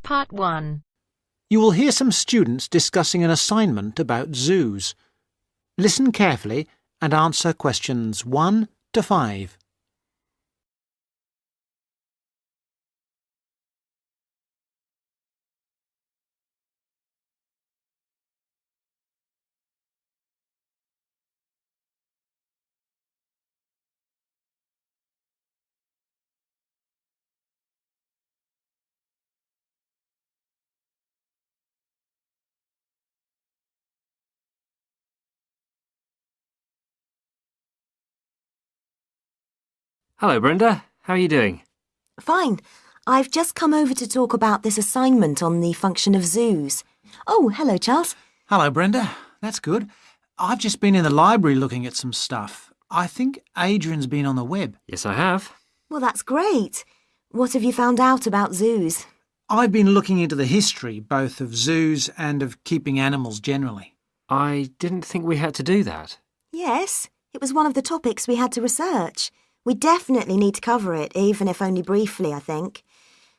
Part 1. You will hear some students discussing an assignment about zoos. Listen carefully and answer questions 1 to 5. Hello, Brenda. How are you doing? Fine. I've just come over to talk about this assignment on the function of zoos. Oh, hello, Charles. Hello, Brenda. That's good. I've just been in the library looking at some stuff. I think Adrian's been on the web. Yes, I have. Well, that's great. What have you found out about zoos? I've been looking into the history both of zoos and of keeping animals generally. I didn't think we had to do that. Yes, it was one of the topics we had to research. We definitely need to cover it, even if only briefly, I think.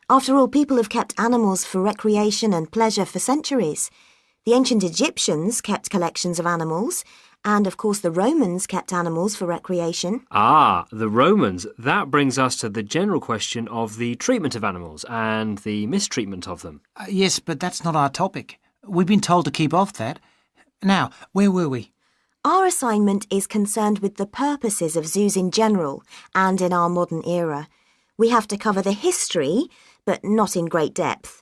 After all, people have kept animals for recreation and pleasure for centuries. The ancient Egyptians kept collections of animals, and of course the Romans kept animals for recreation. Ah, the Romans. That brings us to the general question of the treatment of animals and the mistreatment of them. Yes, but that's not our topic. We've been told to keep off that. Now, where were we? Our assignment is concerned with the purposes of zoos in general and in our modern era. We have to cover the history, but not in great depth.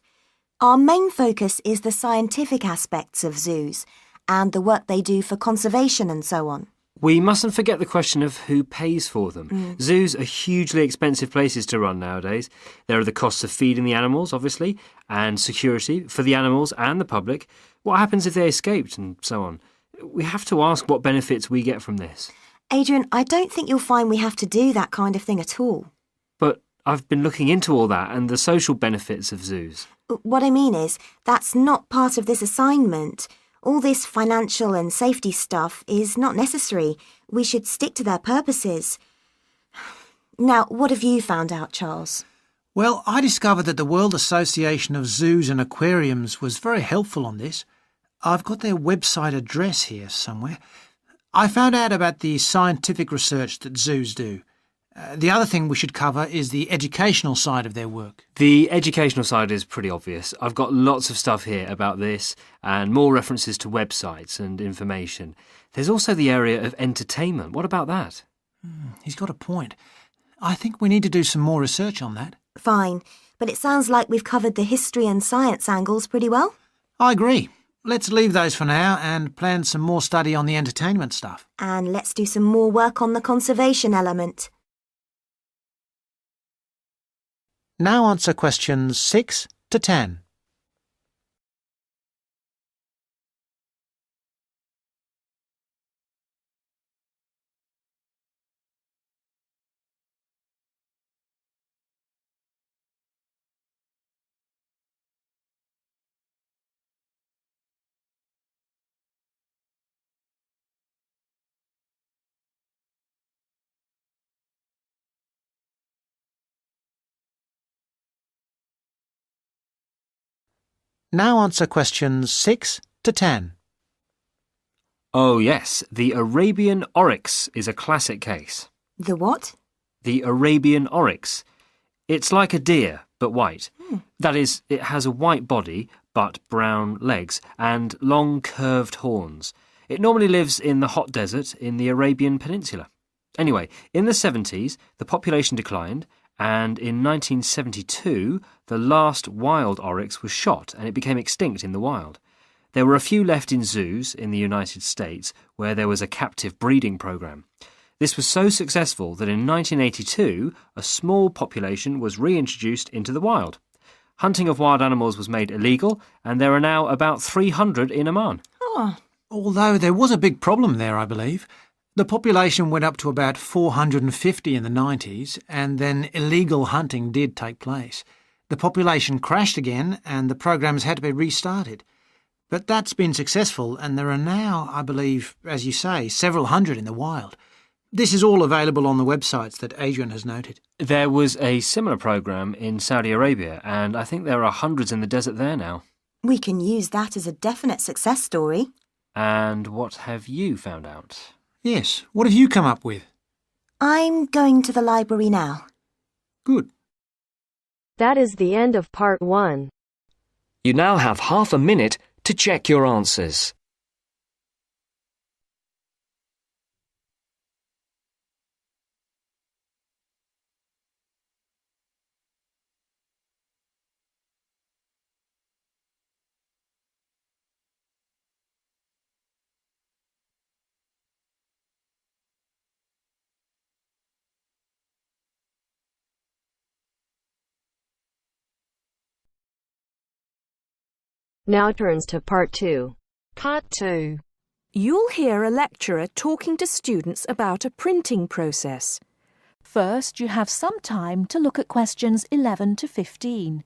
Our main focus is the scientific aspects of zoos and the work they do for conservation and so on. We mustn't forget the question of who pays for them. Zoos are hugely expensive places to run nowadays. There are the costs of feeding the animals, obviously, and security for the animals and the public. What happens if they escaped and so on? We have to ask what benefits we get from this. Adrian, I don't think you'll find we have to do that kind of thing at all. But I've been looking into all that and the social benefits of zoos. What I mean is, that's not part of this assignment. All this financial and safety stuff is not necessary. We should stick to their purposes. Now, what have you found out, Charles? Well, I discovered that the World Association of Zoos and Aquariums was very helpful on this. I've got their website address here somewhere. I found out about the scientific research that zoos do. The other thing we should cover is the educational side of their work. The educational side is pretty obvious. I've got lots of stuff here about this and more references to websites and information. There's also the area of entertainment. What about that? He's got a point. I think we need to do some more research on that. Fine, but it sounds like we've covered the history and science angles pretty well. I agree. Let's leave those for now and plan some more study on the entertainment stuff. And let's do some more work on the conservation element. Now answer questions 6 to 10. Now answer questions 6 to 10. Oh yes, the Arabian oryx is a classic case. The what? The Arabian oryx. It's like a deer, but white. That is, it has a white body, but brown legs, and long curved horns. It normally lives in the hot desert in the Arabian Peninsula. Anyway, in the 70s, the population declined, and in 1972, the last wild oryx was shot and it became extinct in the wild. There were a few left in zoos in the United States where there was a captive breeding program. This was so successful that in 1982, a small population was reintroduced into the wild. Hunting of wild animals was made illegal, and there are now about 300 in Oman. Oh. Although there was a big problem there, I believe. The population went up to about 450 in the 90s, and then illegal hunting did take place. The population crashed again, and the programs had to be restarted. But that's been successful, and there are now, I believe, as you say, several hundred in the wild. This is all available on the websites that Adrian has noted. There was a similar program in Saudi Arabia, and I think there are hundreds in the desert there now. We can use that as a definite success story. And what have you found out? Yes, what have you come up with? I'm going to the library now. Good. That is the end of part 1. You now have half a minute to check your answers. Now turns to part 2. Part 2. You'll hear a lecturer talking to students about a printing process. First, you have some time to look at questions 11 to 15.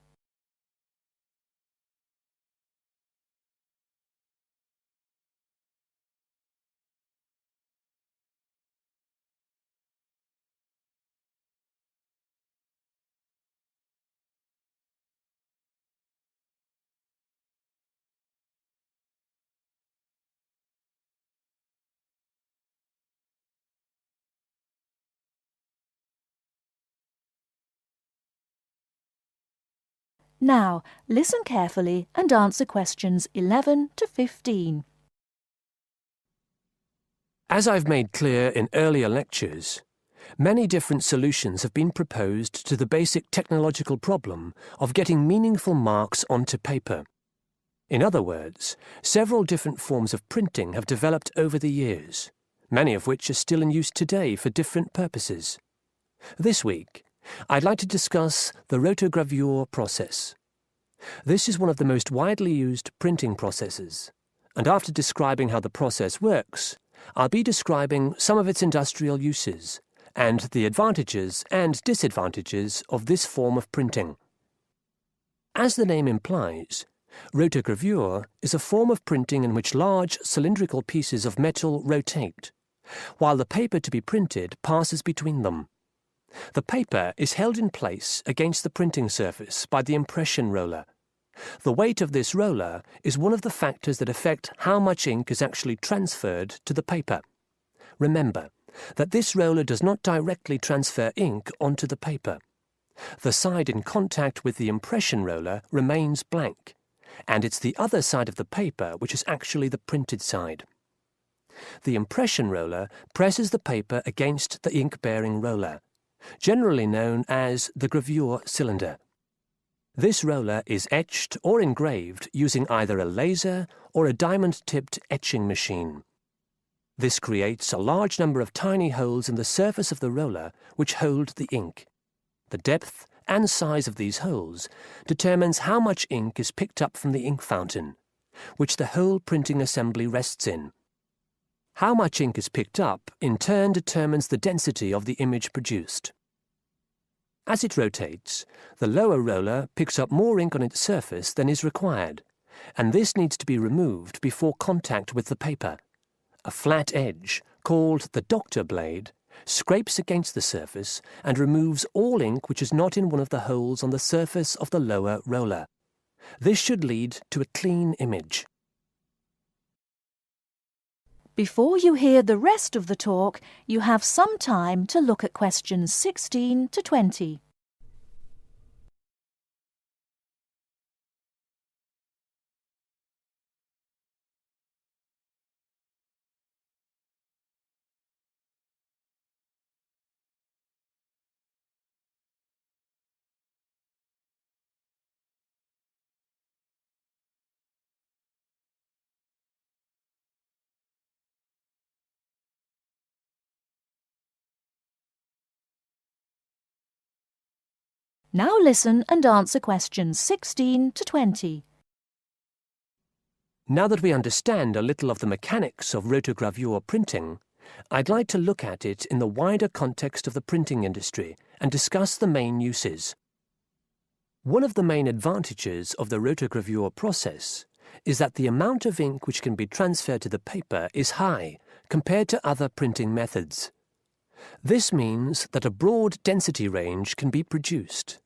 Now, listen carefully and answer questions 11 to 15. As I've made clear in earlier lectures, many different solutions have been proposed to the basic technological problem of getting meaningful marks onto paper. In other words, several different forms of printing have developed over the years, many of which are still in use today for different purposes. This week, I'd like to discuss the rotogravure process. This is one of the most widely used printing processes, and after describing how the process works, I'll be describing some of its industrial uses and the advantages and disadvantages of this form of printing. As the name implies, rotogravure is a form of printing in which large cylindrical pieces of metal rotate, while the paper to be printed passes between them. The paper is held in place against the printing surface by the impression roller. The weight of this roller is one of the factors that affect how much ink is actually transferred to the paper. Remember that this roller does not directly transfer ink onto the paper. The side in contact with the impression roller remains blank, and it's the other side of the paper which is actually the printed side. The impression roller presses the paper against the ink-bearing roller, generally known as the gravure cylinder. This roller is etched or engraved using either a laser or a diamond-tipped etching machine. This creates a large number of tiny holes in the surface of the roller which hold the ink. The depth and size of these holes determines how much ink is picked up from the ink fountain, which the whole printing assembly rests in. How much ink is picked up, in turn, determines the density of the image produced. As it rotates, the lower roller picks up more ink on its surface than is required, and this needs to be removed before contact with the paper. A flat edge, called the doctor blade, scrapes against the surface and removes all ink which is not in one of the holes on the surface of the lower roller. This should lead to a clean image. Before you hear the rest of the talk, you have some time to look at questions 16 to 20. Now listen and answer questions 16 to 20. Now that we understand a little of the mechanics of rotogravure printing, I'd like to look at it in the wider context of the printing industry and discuss the main uses. One of the main advantages of the rotogravure process is that the amount of ink which can be transferred to the paper is high compared to other printing methods. This means that a broad density range can be produced.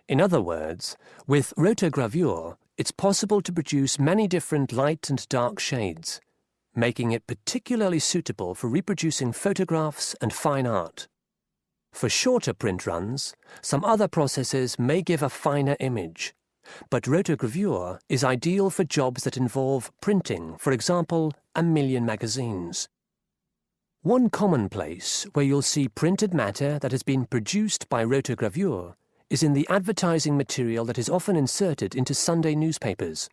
In other words, with rotogravure, it's possible to produce many different light and dark shades, making it particularly suitable for reproducing photographs and fine art. For shorter print runs, some other processes may give a finer image, but rotogravure is ideal for jobs that involve printing, for example, 1,000,000 magazines. One common place where you'll see printed matter that has been produced by rotogravure is in the advertising material that is often inserted into Sunday newspapers.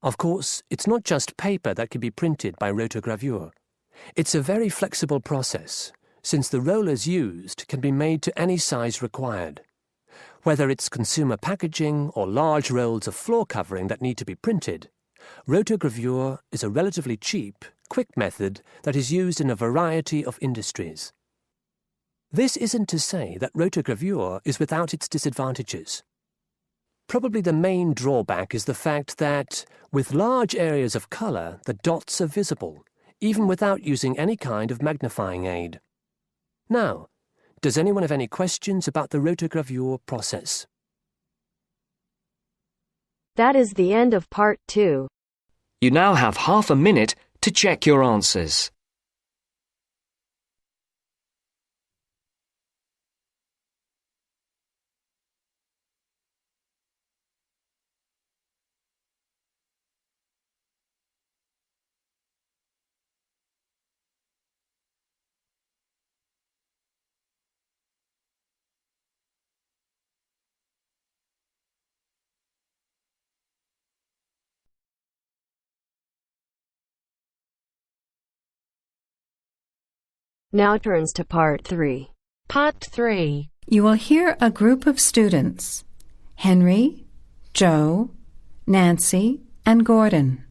Of course, it's not just paper that can be printed by rotogravure. It's a very flexible process, since the rollers used can be made to any size required. Whether it's consumer packaging or large rolls of floor covering that need to be printed, rotogravure is a relatively cheap, quick method that is used in a variety of industries. This isn't to say that rotogravure is without its disadvantages. Probably the main drawback is the fact that, with large areas of colour, the dots are visible, even without using any kind of magnifying aid. Now, does anyone have any questions about the rotogravure process? That is the end of part 2. You now have half a minute to check your answers. Now turns to part 3. Part 3. You will hear a group of students, Henry, Joe, Nancy, and Gordon,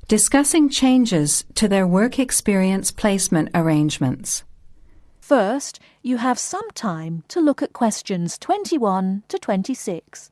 discussing changes to their work experience placement arrangements. First, you have some time to look at questions 21 to 26.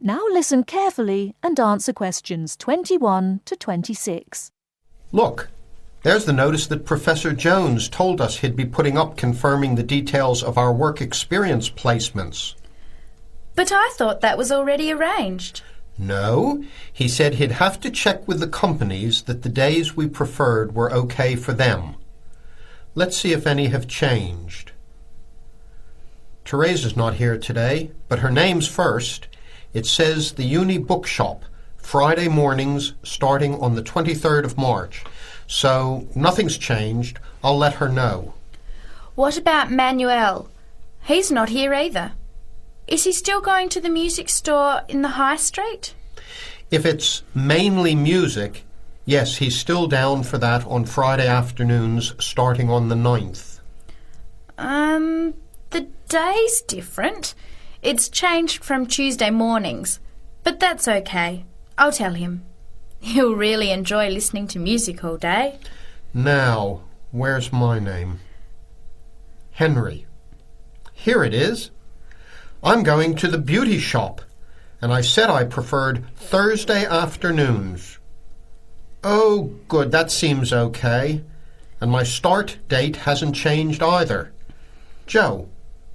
Now listen carefully and answer questions 21 to 26. Look, there's the notice that Professor Jones told us he'd be putting up confirming the details of our work experience placements. But I thought that was already arranged. No, he said he'd have to check with the companies that the days we preferred were okay for them. Let's see if any have changed. Teresa's not here today, but her name's first. It says the Uni Bookshop, Friday mornings starting on the 23rd of March. So nothing's changed. I'll let her know. What about Manuel? He's not here either. Is he still going to the music store in the High Street? If it's mainly music, yes, he's still down for that on Friday afternoons starting on the 9th. The day's different. It's changed from Tuesday mornings, but that's okay. I'll tell him. He'll really enjoy listening to music all day. Now, where's my name? Henry. Here it is. I'm going to the beauty shop, and I said I preferred Thursday afternoons. Oh, good, that seems okay. And my start date hasn't changed either. Joe,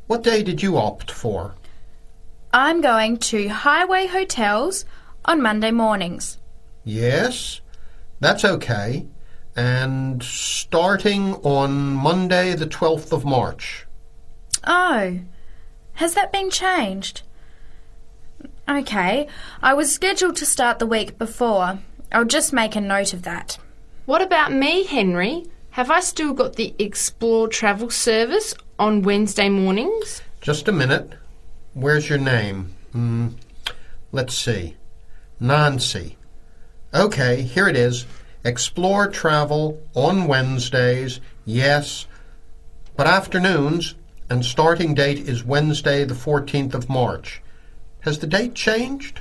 what day did you opt for? I'm going to Highway Hotels on Monday mornings. Yes, that's okay. And starting on Monday the 12th of March. Oh, has that been changed? Okay, I was scheduled to start the week before. I'll just make a note of that. What about me, Henry? Have I still got the Explore Travel service on Wednesday mornings? Just a minute. Where's your name? Let's see. Nancy. Okay, here it is. Explore Travel on Wednesdays, yes. But afternoons, and starting date is Wednesday the 14th of March. Has the date changed?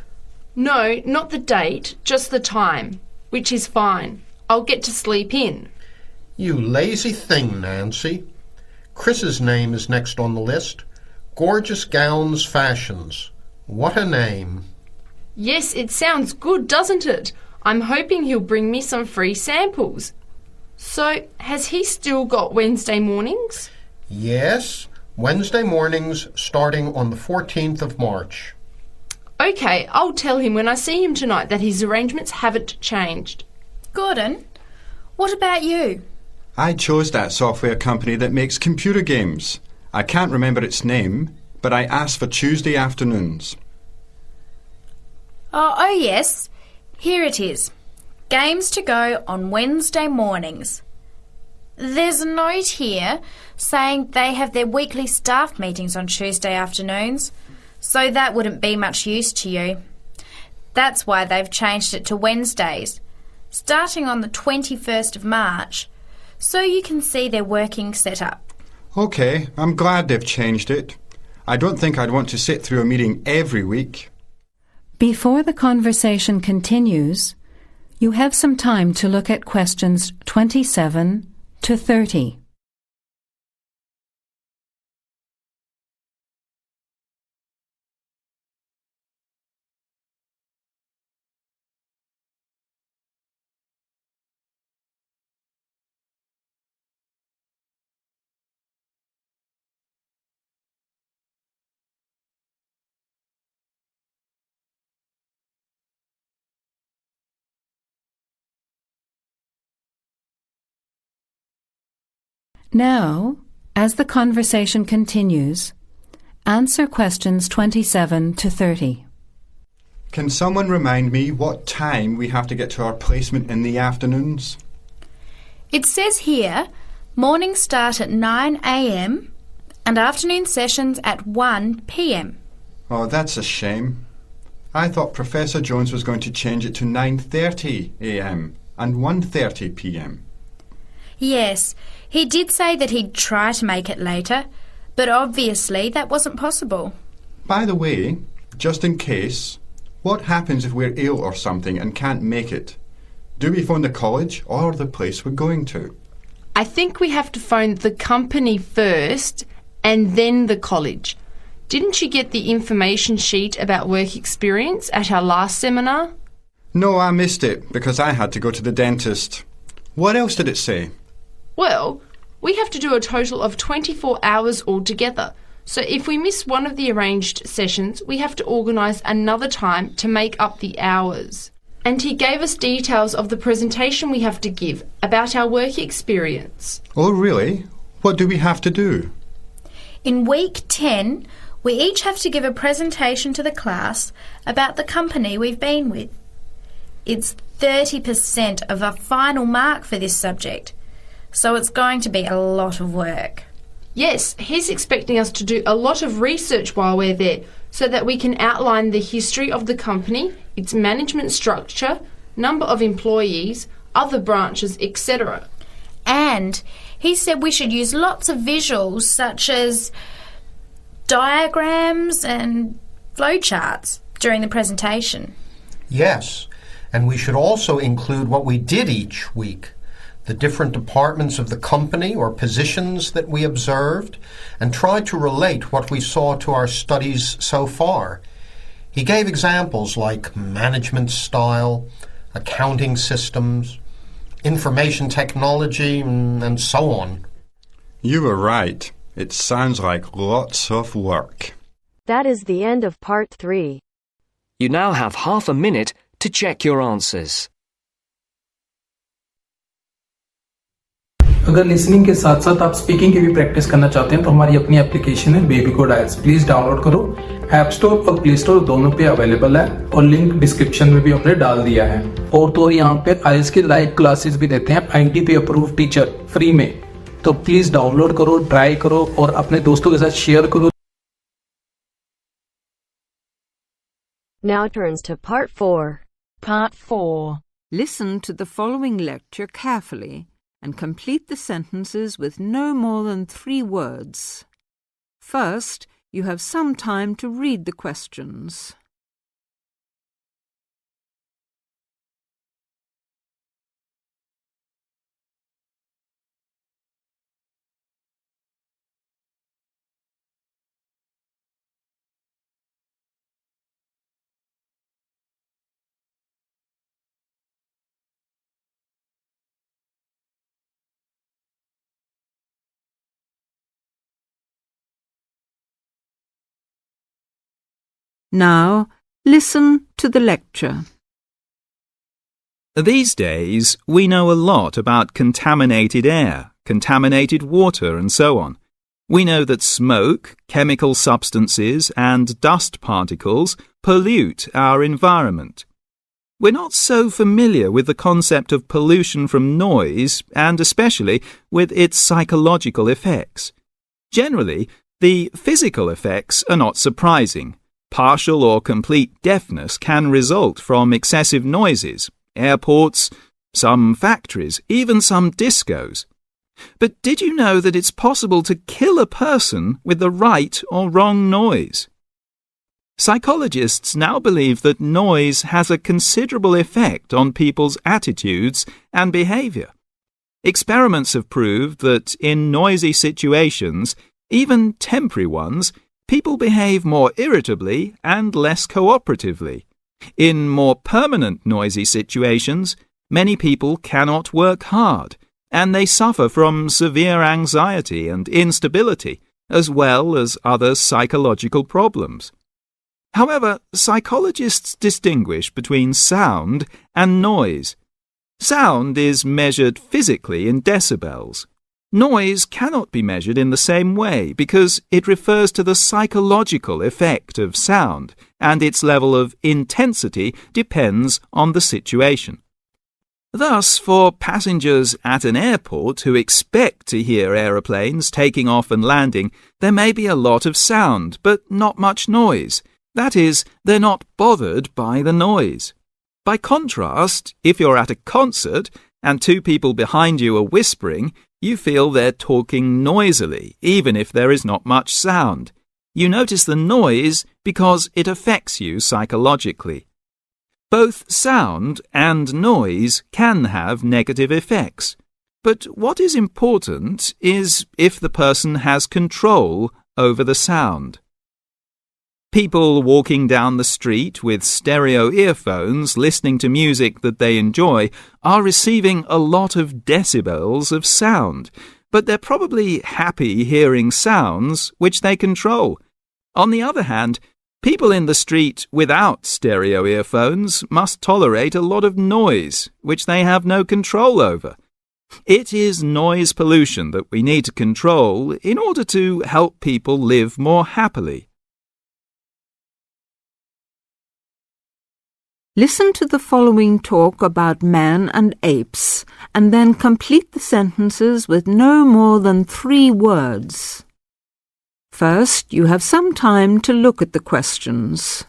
No, not the date, just the time, which is fine. I'll get to sleep in. You lazy thing, Nancy. Chris's name is next on the list. Gorgeous Gowns Fashions. What a name. Yes, it sounds good, doesn't it? I'm hoping he'll bring me some free samples. So, has he still got Wednesday mornings? Yes, Wednesday mornings starting on the 14th of March. OK, I'll tell him when I see him tonight that his arrangements haven't changed. Gordon, what about you? I chose that software company that makes computer games. I can't remember its name, but I asked for Tuesday afternoons. Oh, yes. Here it is. Games to go on Wednesday mornings. There's a note here saying they have their weekly staff meetings on Tuesday afternoons, so that wouldn't be much use to you. That's why they've changed it to Wednesdays, starting on the 21st of March, so you can see their working setup. OK, I'm glad they've changed it. I don't think I'd want to sit through a meeting every week. Before the conversation continues, you have some time to look at questions 27 to 30. Now, as the conversation continues, answer questions 27 to 30. Can someone remind me what time we have to get to our placement in the afternoons? It says here, mornings start at 9 a.m. and afternoon sessions at 1 p.m. Oh, that's a shame. I thought Professor Jones was going to change it to 9:30 a.m. and 1:30 p.m. Yes, he did say that he'd try to make it later, but obviously that wasn't possible. By the way, just in case, what happens if we're ill or something and can't make it? Do we phone the college or the place we're going to? I think we have to phone the company first and then the college. Didn't you get the information sheet about work experience at our last seminar? No, I missed it because I had to go to the dentist. What else did it say? Well, we have to do a total of 24 hours altogether. So if we miss one of the arranged sessions, we have to organise another time to make up the hours. And he gave us details of the presentation we have to give about our work experience. Oh, really? What do we have to do? In week 10, we each have to give a presentation to the class about the company we've been with. It's 30% of a final mark for this subject, so it's going to be a lot of work. Yes, he's expecting us to do a lot of research while we're there so that we can outline the history of the company, its management structure, number of employees, other branches, etc. And he said we should use lots of visuals such as diagrams and flowcharts during the presentation. Yes, and we should also include what we did each week, the different departments of the company or positions that we observed, and try to relate what we saw to our studies so far. He gave examples like management style, accounting systems, information technology, and so on. You were right. It sounds like lots of work. That is the end of part 3. You now have half a minute to check your answers. अगर listening के साथ साथ आप speaking की भी practice करना चाहते हैं तो हमारी अपनी एप्लीकेशन है बेबी कोड आइल्स, प्लीज डाउनलोड करो। ऐप स्टोर और प्ले स्टोर दोनों पे अवेलेबल है और लिंक डिस्क्रिप्शन में भी हमने डाल दिया है। और तो यहाँ पे आइल्स की लाइव क्लासेस भी देते हैं INTP अप्रूव्ड टीचर फ्री में, तो प्लीज डाउनलोड करो, ट्राई करो और अपने दोस्तों के साथ शेयर करो। Now turns to part 4. Part 4. Listen to the following lecture carefully and complete the sentences with no more than 3 words. First, you have some time to read the questions. Now, listen to the lecture. These days, we know a lot about contaminated air, contaminated water, and so on. We know that smoke, chemical substances, and dust particles pollute our environment. We're not so familiar with the concept of pollution from noise, and especially with its psychological effects. Generally, the physical effects are not surprising. Partial or complete deafness can result from excessive noises, airports, some factories, even some discos. But did you know that it's possible to kill a person with the right or wrong noise? Psychologists now believe that noise has a considerable effect on people's attitudes and behavior. Experiments have proved that in noisy situations, even temporary ones, people behave more irritably and less cooperatively. In more permanent noisy situations, many people cannot work hard, and they suffer from severe anxiety and instability, as well as other psychological problems. However, psychologists distinguish between sound and noise. Sound is measured physically in decibels. Noise cannot be measured in the same way because it refers to the psychological effect of sound, and its level of intensity depends on the situation. Thus, for passengers at an airport who expect to hear aeroplanes taking off and landing, there may be a lot of sound, but not much noise. That is, they're not bothered by the noise. By contrast, if you're at a concert and two people behind you are whispering, you feel they're talking noisily, even if there is not much sound. You notice the noise because it affects you psychologically. Both sound and noise can have negative effects. But what is important is if the person has control over the sound. People walking down the street with stereo earphones listening to music that they enjoy are receiving a lot of decibels of sound, but they're probably happy hearing sounds which they control. On the other hand, people in the street without stereo earphones must tolerate a lot of noise which they have no control over. It is noise pollution that we need to control in order to help people live more happily. Listen to the following talk about man and apes, and then complete the sentences with no more than 3 words. First, you have some time to look at the questions.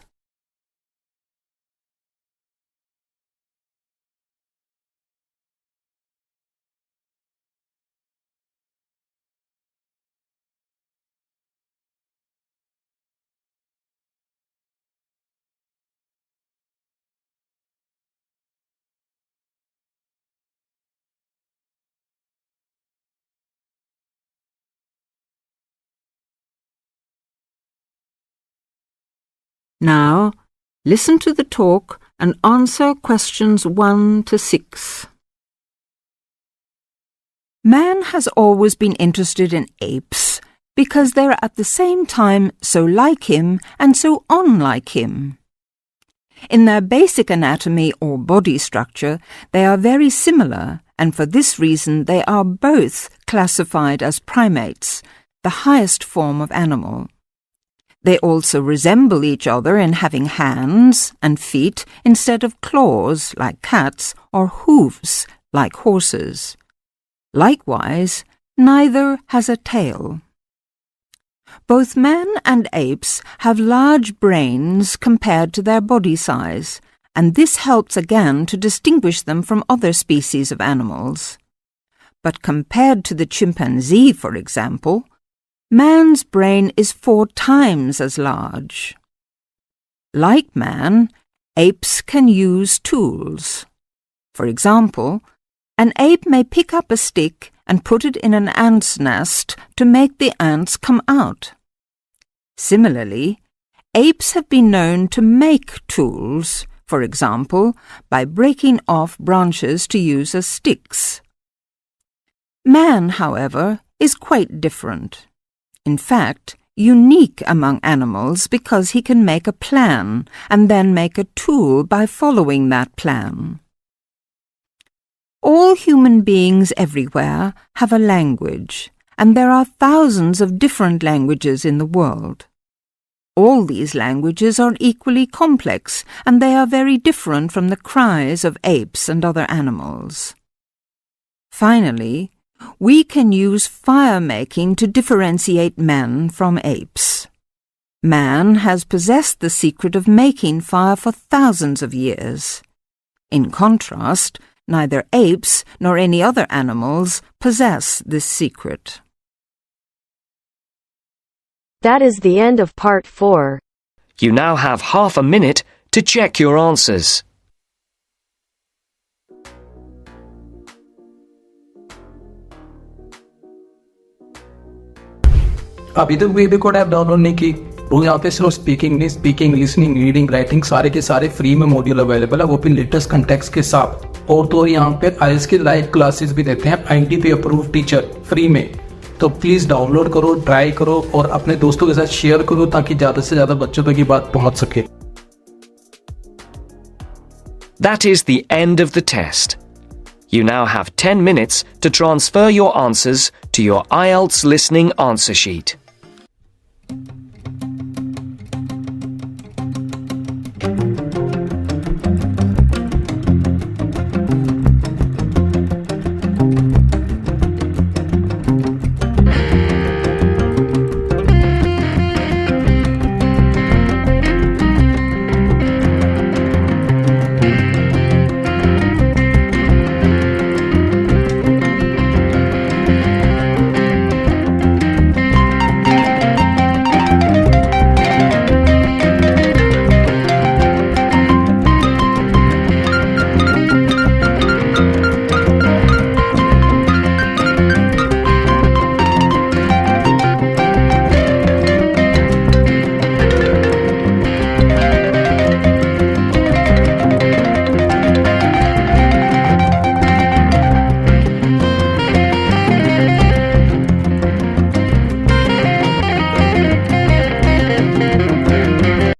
Now, listen to the talk and answer questions 1 to 6. Man has always been interested in apes because they're at the same time so like him and so unlike him. In their basic anatomy or body structure, they are very similar, and for this reason they are both classified as primates, the highest form of animal. They also resemble each other in having hands and feet instead of claws like cats or hooves like horses. Likewise, neither has a tail. Both man and apes have large brains compared to their body size, and this helps again to distinguish them from other species of animals. But compared to the chimpanzee, for example, Man's brain is 4 times as large. Like man, apes can use tools. For example, an ape may pick up a stick and put it in an ant's nest to make the ants come out. Similarly, apes have been known to make tools, for example, by breaking off branches to use as sticks. Man, however, is quite different. In fact, unique among animals because he can make a plan and then make a tool by following that plan. All human beings everywhere have a language, and there are thousands of different languages in the world. All these languages are equally complex, and they are very different from the cries of apes and other animals. Finally, we can use fire-making to differentiate men from apes. Man has possessed the secret of making fire for thousands of years. In contrast, neither apes nor any other animals possess this secret. That is the end of part 4. You now have half a minute to check your answers. अभी तक baby code app download नहीं की तो यहाँ पे सिर्फ speaking listening reading writing सारे के सारे फ्री में मॉड्यूल अवेलेबल है, वो भी लेटेस्ट कंटेक्स्ट के साथ। और तो यहाँ पे आईएलटीएस की लाइव क्लासेस भी देते हैं INTP अप्रूव्ड टीचर फ्री में। तो प्लीज डाउनलोड करो, ट्राई करो और अपने दोस्तों के साथ शेयर करो ताकि ज्यादा से ज्यादा बच्चों तक ये बात पहुंच सके। That is the end of the test. You now have 10 minutes to transfer your answers to your IELTS listening answer sheet.